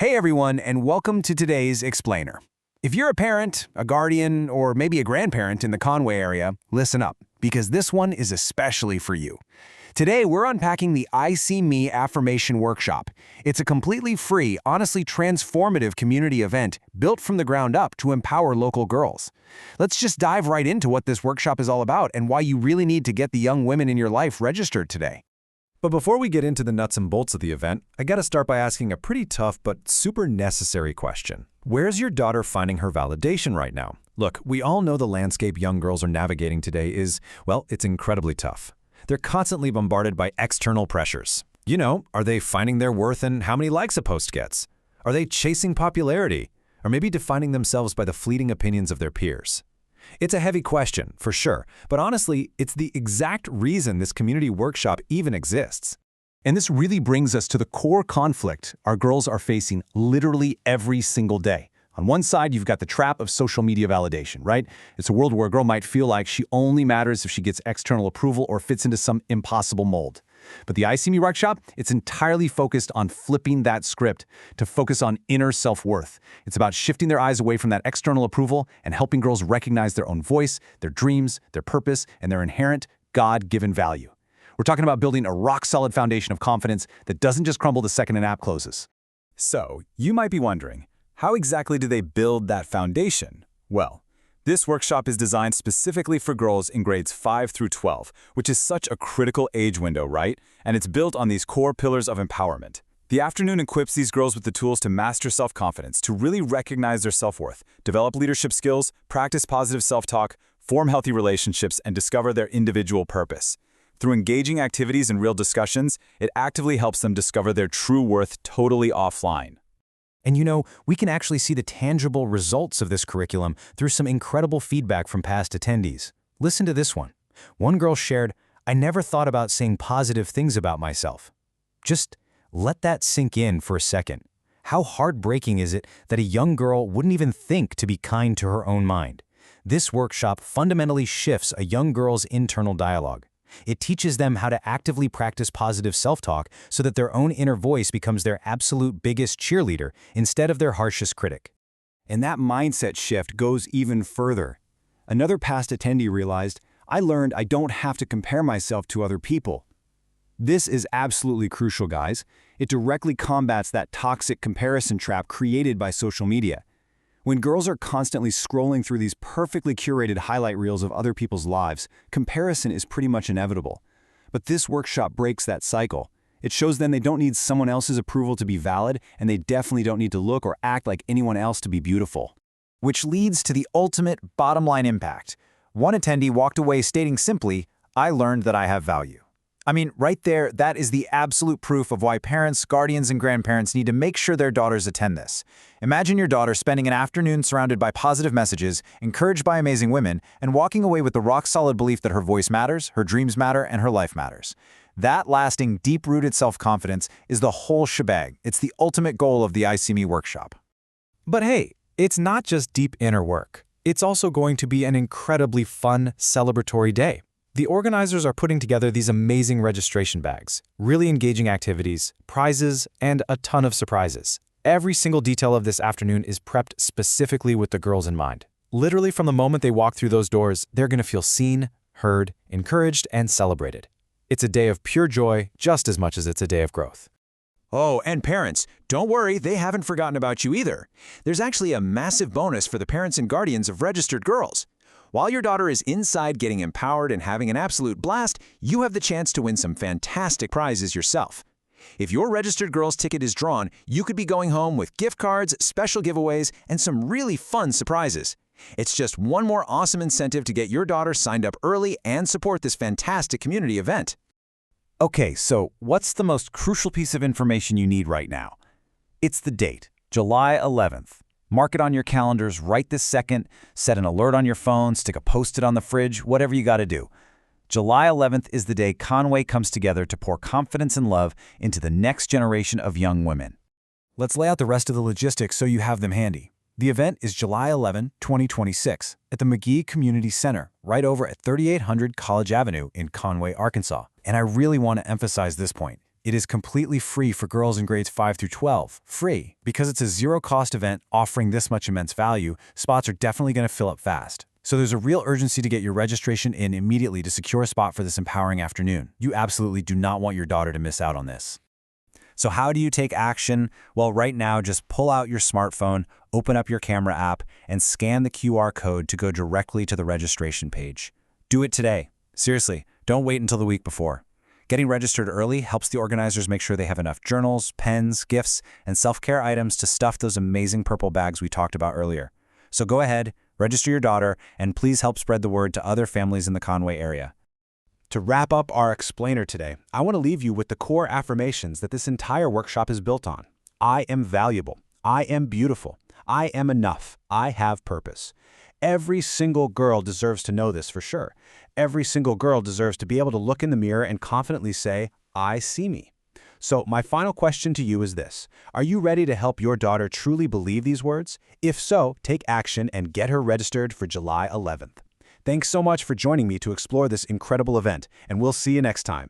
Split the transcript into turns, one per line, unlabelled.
Hey everyone, and welcome to today's Explainer. If you're a parent, a guardian, or maybe a grandparent in the Conway area, listen up, because this one is especially for you. Today, we're unpacking the I See Me Affirmation Workshop. It's a completely free, honestly transformative community event built from the ground up to empower local girls. Let's just dive right into what this workshop is all about and why you really need to get the young women in your life registered today.
But before we get into the nuts and bolts of the event, I gotta start by asking a pretty tough but super necessary question. Where's your daughter finding her validation right now? Look, we all know the landscape young girls are navigating today is, well, it's incredibly tough. They're constantly bombarded by external pressures. You know, are they finding their worth in how many likes a post gets? Are they chasing popularity? Or maybe defining themselves by the fleeting opinions of their peers? It's a heavy question, for sure, but honestly, it's the exact reason this community workshop even exists.
And this really brings us to the core conflict our girls are facing literally every single day. On one side, you've got the trap of social media validation, right? It's a world where a girl might feel like she only matters if she gets external approval or fits into some impossible mold. But the I See Me Workshop, it's entirely focused on flipping that script to focus on inner self-worth. It's about shifting their eyes away from that external approval and helping girls recognize their own voice, their dreams, their purpose, and their inherent God-given value. We're talking about building a rock-solid foundation of confidence that doesn't just crumble the second an app closes.
So, you might be wondering, how exactly do they build that foundation? Well, this workshop is designed specifically for girls in grades 5 through 12, which is such a critical age window, right? And it's built on these core pillars of empowerment. The afternoon equips these girls with the tools to master self-confidence, to really recognize their self-worth, develop leadership skills, practice positive self-talk, form healthy relationships, and discover their individual purpose. Through engaging activities and real discussions, it actively helps them discover their true worth totally offline.
And you know, we can actually see the tangible results of this curriculum through some incredible feedback from past attendees. Listen to this one. One girl shared, "I never thought about saying positive things about myself." Just let that sink in for a second. How heartbreaking is it that a young girl wouldn't even think to be kind to her own mind? This workshop fundamentally shifts a young girl's internal dialogue. It teaches them how to actively practice positive self-talk so that their own inner voice becomes their absolute biggest cheerleader instead of their harshest critic.
And that mindset shift goes even further. Another past attendee realized, "I learned I don't have to compare myself to other people." This is absolutely crucial, guys. It directly combats that toxic comparison trap created by social media. When girls are constantly scrolling through these perfectly curated highlight reels of other people's lives, comparison is pretty much inevitable. But this workshop breaks that cycle. It shows them they don't need someone else's approval to be valid, and they definitely don't need to look or act like anyone else to be beautiful.
Which leads to the ultimate bottom line impact. One attendee walked away stating simply, "I learned that I have value." I mean, right there, that is the absolute proof of why parents, guardians, and grandparents need to make sure their daughters attend this. Imagine your daughter spending an afternoon surrounded by positive messages, encouraged by amazing women, and walking away with the rock-solid belief that her voice matters, her dreams matter, and her life matters. That lasting, deep-rooted self-confidence is the whole shebang. It's the ultimate goal of the I See Me workshop. But hey, it's not just deep inner work. It's also going to be an incredibly fun, celebratory day. The organizers are putting together these amazing registration bags, really engaging activities, prizes, and a ton of surprises. Every single detail of this afternoon is prepped specifically with the girls in mind. Literally from the moment they walk through those doors, they're going to feel seen, heard, encouraged, and celebrated. It's a day of pure joy just as much as it's a day of growth.
Oh, and parents, don't worry, they haven't forgotten about you either. There's actually a massive bonus for the parents and guardians of registered girls. While your daughter is inside getting empowered and having an absolute blast, you have the chance to win some fantastic prizes yourself. If your registered girls ticket is drawn, you could be going home with gift cards, special giveaways, and some really fun surprises. It's just one more awesome incentive to get your daughter signed up early and support this fantastic community event.
Okay, so what's the most crucial piece of information you need right now? It's the date, July 11th. Mark it on your calendars right this second, set an alert on your phone, stick a post-it on the fridge, whatever you got to do. July 11th is the day Conway comes together to pour confidence and love into the next generation of young women. Let's lay out the rest of the logistics so you have them handy. The event is July 11, 2026, at the McGee Community Center, right over at 3800 College Avenue in Conway, Arkansas. And I really want to emphasize this point. It is completely free for girls in grades 5 through 12. Free. Because it's a zero-cost event offering this much immense value, spots are definitely going to fill up fast. So there's a real urgency to get your registration in immediately to secure a spot for this empowering afternoon. You absolutely do not want your daughter to miss out on this. So how do you take action? Well, right now, just pull out your smartphone, open up your camera app, and scan the QR code to go directly to the registration page. Do it today. Seriously, don't wait until the week before. Getting registered early helps the organizers make sure they have enough journals, pens, gifts, and self-care items to stuff those amazing purple bags we talked about earlier. So go ahead, register your daughter, and please help spread the word to other families in the Conway area.
To wrap up our explainer today, I want to leave you with the core affirmations that this entire workshop is built on. I am valuable. I am beautiful. I am enough. I have purpose. Every single girl deserves to know this for sure. Every single girl deserves to be able to look in the mirror and confidently say, I see me. So my final question to you is this. Are you ready to help your daughter truly believe these words? If so, take action and get her registered for July 11th. Thanks so much for joining me to explore this incredible event, and we'll see you next time.